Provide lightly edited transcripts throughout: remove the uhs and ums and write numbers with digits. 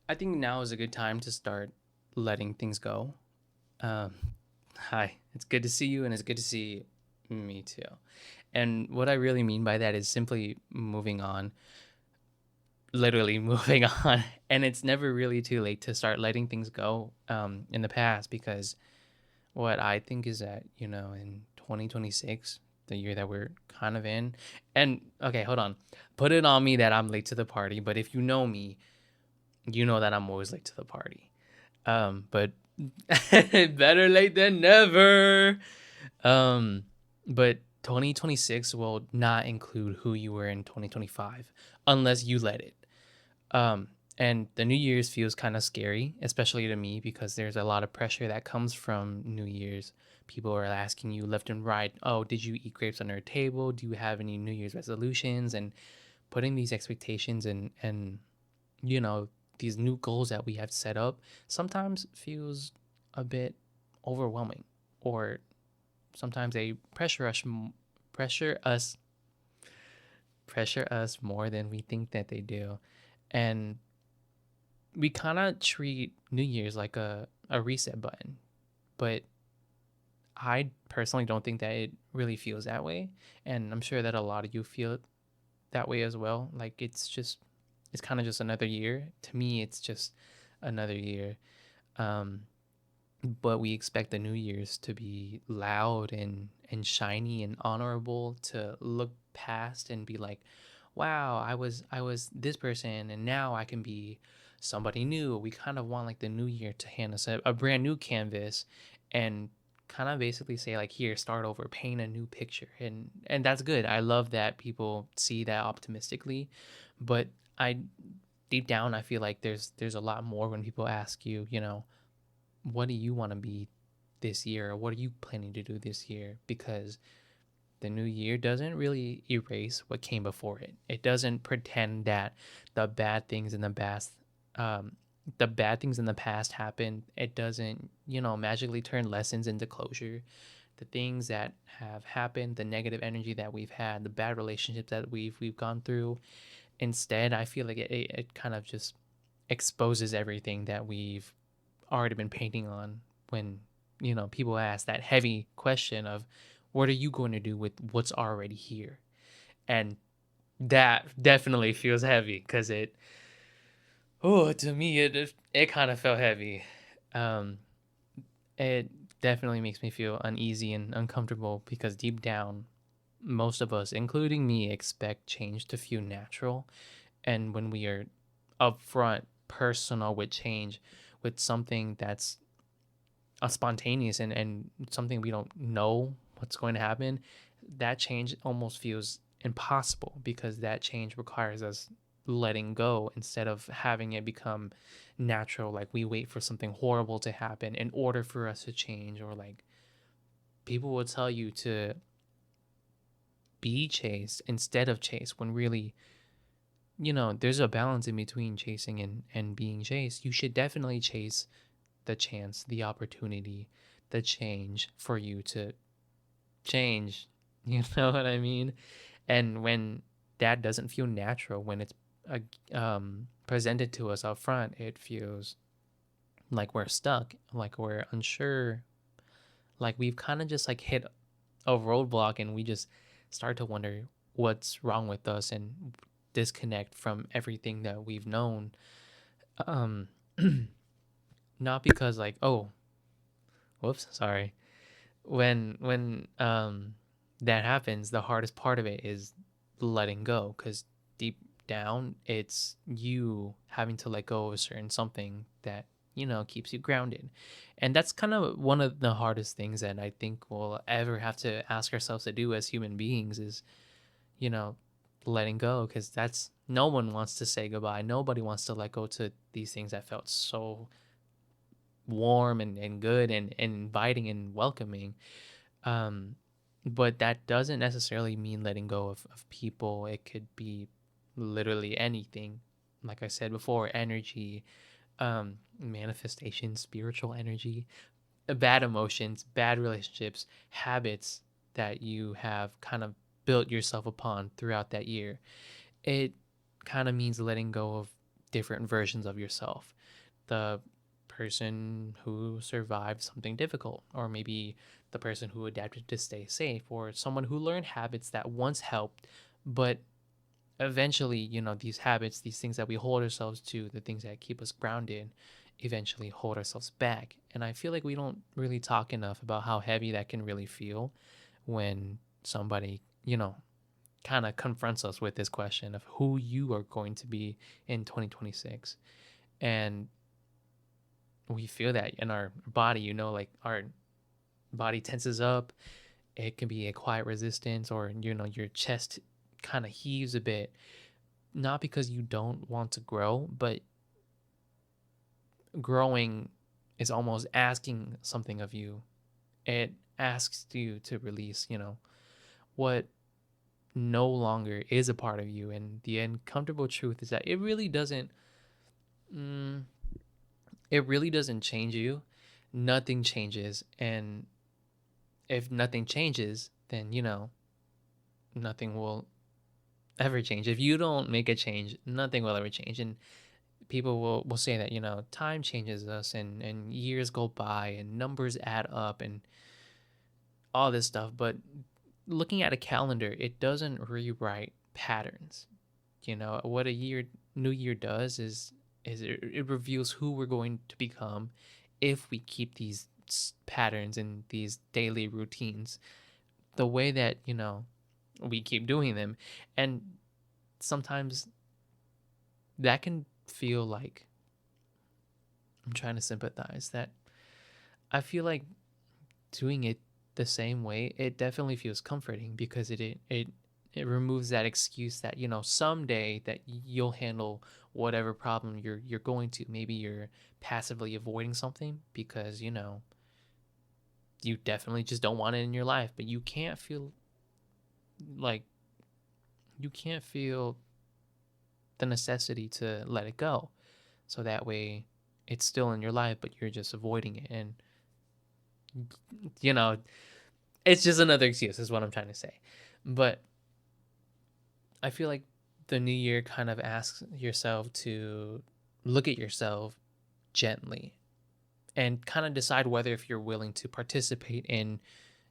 I think now is a good time to start letting things go. Um, Hi, it's good to see you, and it's good to see me too. And what I really mean by that is simply moving on, literally moving on. And it's never really too late to start letting things go in the past, because what I think is that, in 2026, the year that we're kind of in, and okay, hold on, put it on me that I'm late to the party, but if you know me, you know that I'm always late to the party. But better late than never. Um, but 2026 will not include who you were in 2025 unless you let it. Um, and the New Year's feels kind of scary, especially to me, because there's a lot of pressure that comes from New Year's. People are asking you left and right, oh, did you eat grapes under a table? Do you have any New Year's resolutions? And putting these expectations and you know, these new goals that we have set up sometimes feels a bit overwhelming, or sometimes they pressure us pressure us more than we think that they do. And we kind of treat New Year's like a reset button, but I personally don't think that it really feels that way, and I'm sure that a lot of you feel that way as well. Like it's kind of just another year. To me, it's just another year. Um, but we expect the New Year's to be loud and shiny and honorable, to look past and be like, wow, I was this person and now I can be somebody new. We kind of want like the new year to hand us a brand new canvas and kind of basically say like, here, start over, paint a new picture. And that's good. I love that people see that optimistically, but I deep down I feel like there's a lot more when people ask you, what do you want to be this year, or what are you planning to do this year? Because the new year doesn't really erase what came before it. It doesn't pretend that the bad things in the past, um, the bad things in the past happened. It doesn't, magically turn lessons into closure. The things that have happened, the negative energy that we've had, the bad relationships that we've gone through. Instead, I feel like it kind of just exposes everything that we've already been painting on, when people ask that heavy question of, what are you going to do with what's already here? And that definitely feels heavy, because to me it kind of felt heavy. um it definitely makes me feel uneasy and uncomfortable, because deep down, most of us, including me, expect change to feel natural. And when we are upfront personal with change, with something that's spontaneous and something we don't know what's going to happen, that change almost feels impossible, because that change requires us letting go instead of having it become natural. Like we wait for something horrible to happen in order for us to change, or like people will tell you to be chased instead of chase, when really, there's a balance in between chasing and being chased. You should definitely chase the chance, the opportunity, the change for you to change. You know what I mean? And when that doesn't feel natural, when it's presented to us up front, it feels like we're stuck, like we're unsure, like we've kind of just like hit a roadblock, and we just start to wonder what's wrong with us and disconnect from everything that we've known. Um, Not because like, oh, whoops, sorry. When that happens, the hardest part of it is letting go, because deep down it's you having to let go of a certain something that keeps you grounded. And that's kind of one of the hardest things that I think we'll ever have to ask ourselves to do as human beings, is you know letting go, because that's, no one wants to say goodbye. Nobody wants to let go to these things that felt so warm and good and inviting and welcoming. um but that doesn't necessarily mean letting go of people. It could be literally anything. Like I said before, energy, manifestation, spiritual energy, bad emotions, bad relationships, habits that you have kind of built yourself upon throughout that year. It kind of means letting go of different versions of yourself. The person who survived something difficult, or maybe the person who adapted to stay safe, or someone who learned habits that once helped, but eventually, these habits, these things that we hold ourselves to, the things that keep us grounded, eventually hold ourselves back. And I feel like we don't really talk enough about how heavy that can really feel when somebody, kind of confronts us with this question of who you are going to be in 2026. And we feel that in our body, like our body tenses up. It can be a quiet resistance, or, your chest kind of heaves a bit, not because you don't want to grow, but growing is almost asking something of you. It asks you to release, what no longer is a part of you. And the uncomfortable truth is that mm, it really doesn't change you. Nothing changes. And if nothing changes, then, nothing will ever change. If you don't make a change, nothing will ever change. And people will say that, time changes us, and years go by and numbers add up and all this stuff. But looking at a calendar, it doesn't rewrite patterns. What a new year does is it reveals who we're going to become if we keep these patterns and these daily routines the way that, we keep doing them. And sometimes that can feel like, I'm trying to sympathize, that I feel like doing it the same way, it definitely feels comforting, because it removes that excuse that, someday that you'll handle whatever problem you're going to. Maybe you're passively avoiding something because, you definitely just don't want it in your life, but you can't feel the necessity to let it go. So that way it's still in your life, but you're just avoiding it. And, it's just another excuse is what I'm trying to say. But I feel like the new year kind of asks yourself to look at yourself gently and kind of decide whether if you're willing to participate in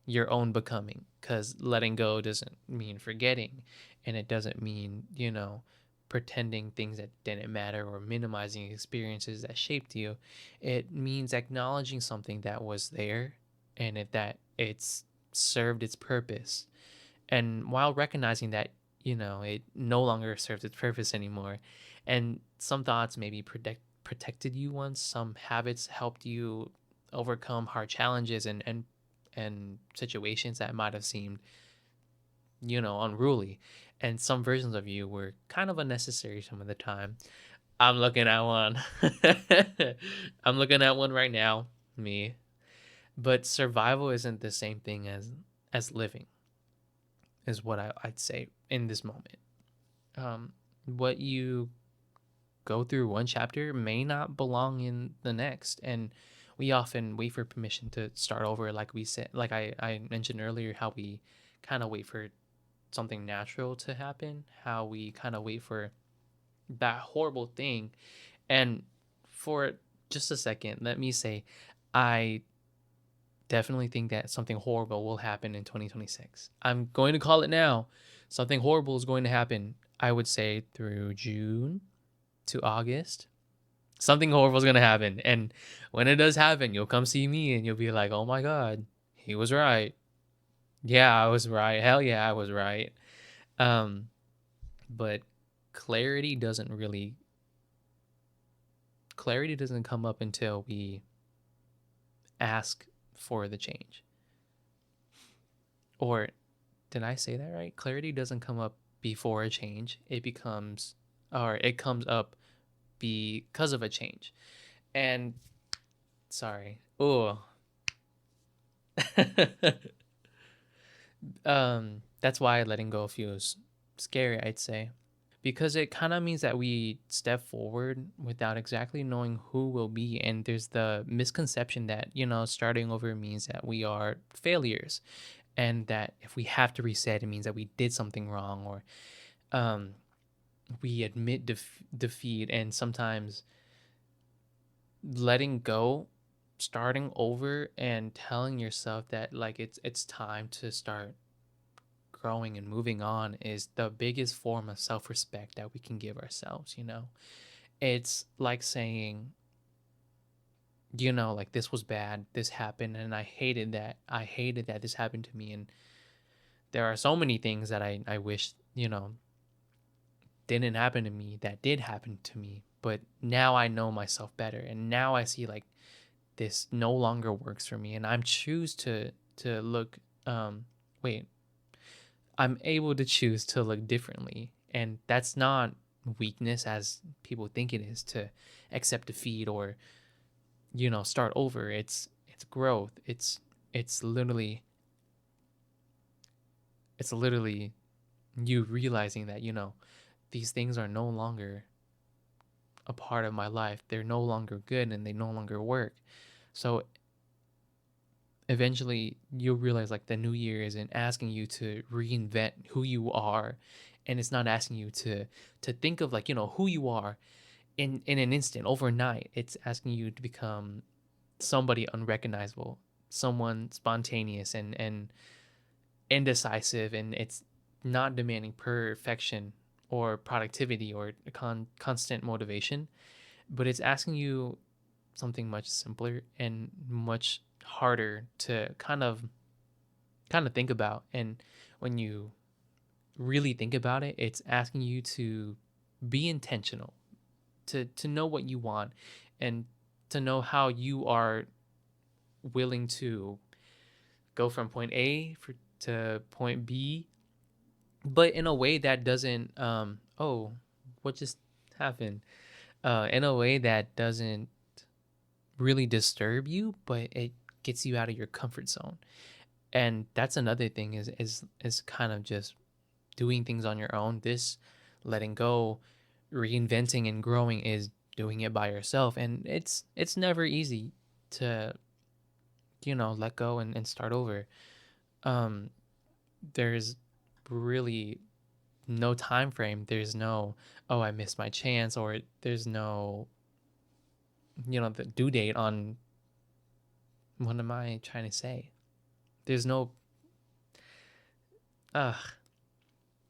your own becoming, because letting go doesn't mean forgetting, and it doesn't mean, pretending things that didn't matter or minimizing experiences that shaped you. It means acknowledging something that was there, and that it's served its purpose. And while recognizing that, it no longer serves its purpose anymore, and some thoughts maybe protected you once, some habits helped you overcome hard challenges and situations that might have seemed, unruly. And some versions of you were kind of unnecessary some of the time. I'm looking at one. I'm looking at one right now, me. But survival isn't the same thing as living, is what I'd say in this moment. What you go through one chapter may not belong in the next. And we often wait for permission to start over, like we said, like I mentioned earlier, how we kind of wait for something natural to happen, how we kind of wait for that horrible thing. And for just a second, let me say, I definitely think that something horrible will happen in 2026. I'm going to call it now. Something horrible is going to happen, I would say, through June to August. Something horrible is going to happen. And when it does happen, you'll come see me and you'll be like, oh my God, he was right. Yeah, I was right. Hell yeah, I was right. But clarity doesn't come up until we ask for the change. Or did I say that right? Clarity doesn't come up before a change. It comes up because of a change. And sorry. Oh. That's why letting go feels scary, I'd say. Because it kind of means that we step forward without exactly knowing who we'll be. And there's the misconception that, starting over means that we are failures. And that if we have to reset, it means that we did something wrong. Or we admit defeat, and sometimes letting go, starting over, and telling yourself that like it's time to start growing and moving on is the biggest form of self-respect that we can give ourselves, you know. It's like saying, you know, like this was bad, this happened, and I hated that this happened to me. And there are so many things that I wish, you know, didn't happen to me that did happen to me. But now I know myself better, and now I see like this no longer works for me, and I'm choose to look wait I'm able to choose to look differently. And that's not weakness as people think it is, to accept defeat or, you know, start over. It's growth. It's literally it's literally you realizing that, you know, these things are no longer a part of my life. They're no longer good and they no longer work. So eventually you'll realize like the new year isn't asking you to reinvent who you are, and it's not asking you to think of like, you know, who you are in an instant overnight. It's asking you to become somebody unrecognizable, someone spontaneous and indecisive. And it's not demanding perfection or productivity or constant motivation, but it's asking you something much simpler and much harder to kind of think about. And when you really think about it, it's asking you to be intentional, to know what you want, and to know how you are willing to go from point A to point B, but in a way that doesn't oh, what just happened? In a way that doesn't really disturb you, but it gets you out of your comfort zone. And that's another thing is kind of just doing things on your own. This letting go, reinventing and growing is doing it by yourself. And it's never easy to, you know, let go and start over. Um there's really no time frame. There's no, oh, I missed my chance, or there's no, you know, the due date on, what am I trying to say? There's no uh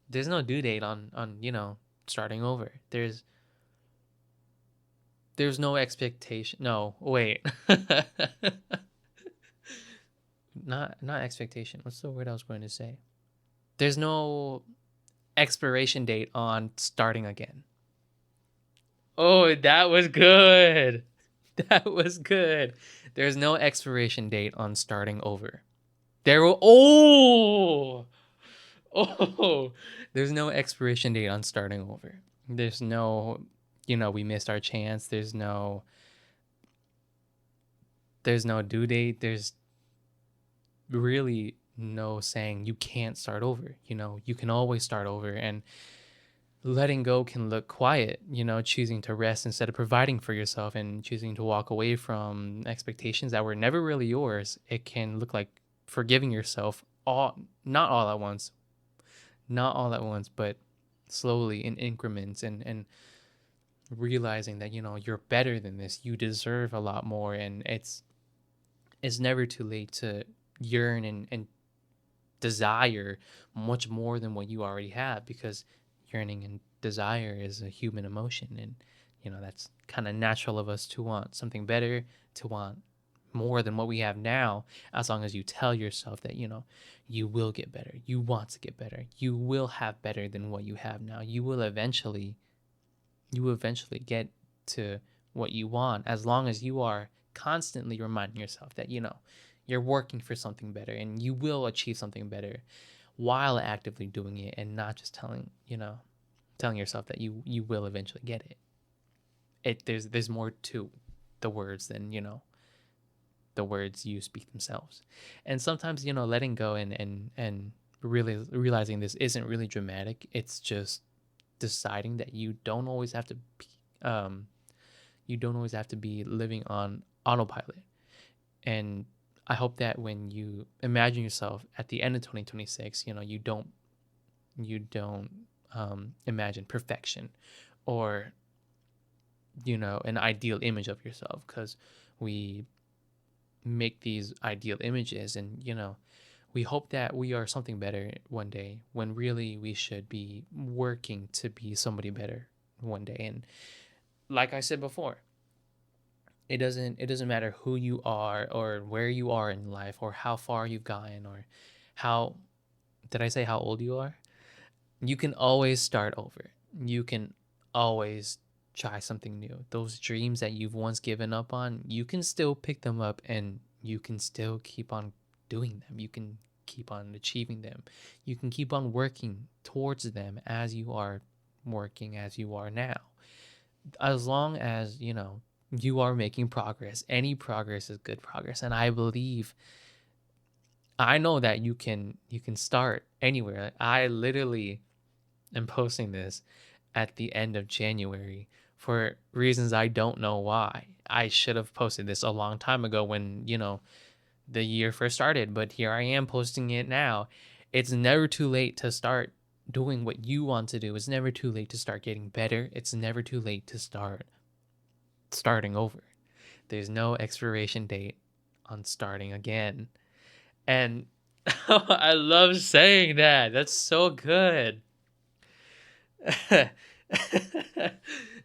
there's no due date on, you know, starting over. There's no expectation. No, wait. Not expectation. What's the word I was going to say? There's no expiration date on starting again. Oh, that was good. That was good. There's no expiration date on starting over. There will oh there's no expiration date on starting over. There's no, you know, we missed our chance. There's no due date. There's really no saying you can't start over. You know, you can always start over. And letting go can look quiet, you know, choosing to rest instead of providing for yourself, and choosing to walk away from expectations that were never really yours. It can look like forgiving yourself all, not all at once, not all at once, but slowly in increments, and realizing that, you know, you're better than this. You deserve a lot more. And it's never too late to yearn and desire much more than what you already have, because yearning and desire is a human emotion. And, you know, that's kind of natural of us to want something better, to want more than what we have now, as long as you tell yourself that, you know, you will get better, you want to get better, you will have better than what you have now, you will eventually get to what you want, as long as you are constantly reminding yourself that, you know, you're working for something better and you will achieve something better while actively doing it, and not just telling yourself that you will eventually get it. There's more to the words than, you know, the words you speak themselves. And sometimes, you know, letting go and really realizing this isn't really dramatic. It's just deciding that um you don't always have to be living on autopilot. And I hope that when you imagine yourself at the end of 2026, you know, you don't imagine perfection or, an ideal image of yourself, because we make these ideal images, and we hope that we are something better one day, when really we should be working to be somebody better one day. And like I said before, it doesn't matter who you are or where you are in life or how far you've gotten or how did I say how old you are? You can always start over. You can always try something new. Those dreams that you've once given up on, you can still pick them up and you can still keep on doing them. You can keep on achieving them. You can keep on working towards them as you are working as you are now. As long as, you are making progress, any progress is good progress. And I know that you can start anywhere. I literally am posting this at the end of January for reasons I don't know why. I should have posted this a long time ago when, the year first started, but here I am posting it now. It's never too late to start doing what you want to do. It's never too late to start getting better. It's never too late to start starting over. There's no expiration date on starting again. And I love saying that. That's so good.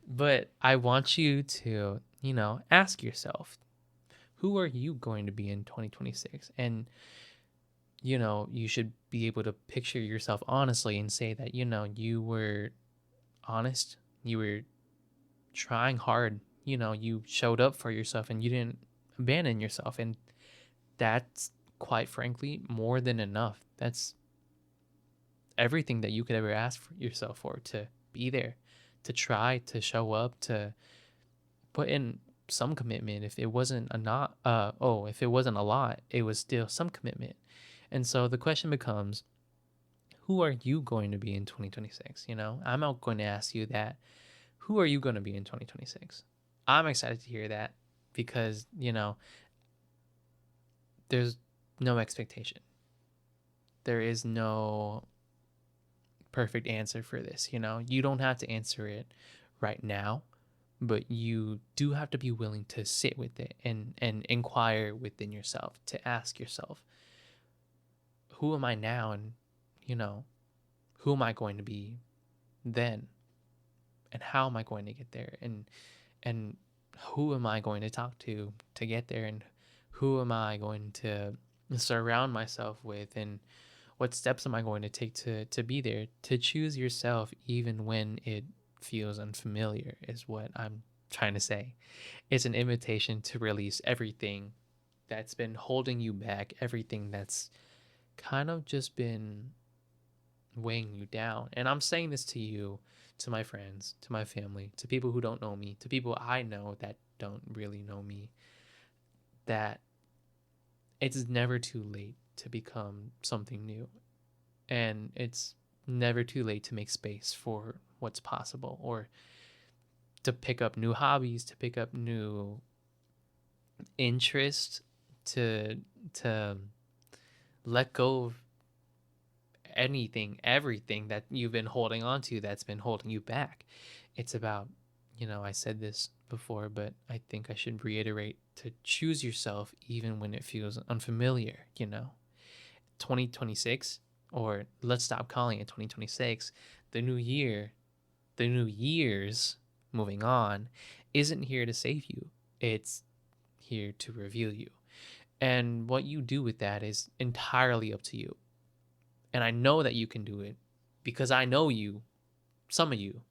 But I want you to, ask yourself, who are you going to be in 2026? And, you should be able to picture yourself honestly and say that, you were honest, you were trying hard, you showed up for yourself and you didn't abandon yourself. And that's quite frankly more than enough. That's everything that you could ever ask for yourself for, to be there, to try to show up, to put in some commitment. If it wasn't a not if it wasn't a lot, it was still some commitment. And so the question becomes, who are you going to be in 2026? I'm not going to ask you that. Who are you going to be in 2026? I'm excited to hear that because, there's no expectation. There is no perfect answer for this. You don't have to answer it right now, but you do have to be willing to sit with it and inquire within yourself, to ask yourself, who am I now? And, who am I going to be then? And how am I going to get there? And who am I going to talk to get there? And who am I going to surround myself with? And what steps am I going to take to be there? To choose yourself even when it feels unfamiliar is what I'm trying to say. It's an invitation to release everything that's been holding you back, everything that's kind of just been weighing you down. And I'm saying this to you, to my friends, to my family, to people who don't know me, to people I know that don't really know me, that it's never too late to become something new. And it's never too late to make space for what's possible, or to pick up new hobbies, to pick up new interests, to let go of everything that you've been holding on to that's been holding you back. It's about, I said this before, but I think I should reiterate, to choose yourself even when it feels unfamiliar. 2026, or let's stop calling it 2026, the new year, the new years moving on, isn't here to save you. It's here to reveal you. And what you do with that is entirely up to you. And I know that you can do it because I know you, some of you.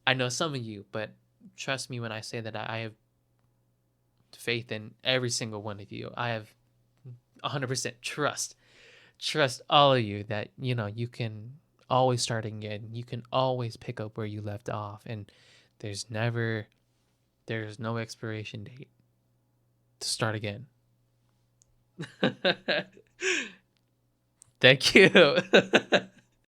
I know some of you, but trust me when I say that I have faith in every single one of you. I have 100% trust all of you that, you can always start again. You can always pick up where you left off. And there's no expiration date to start again. Thank you.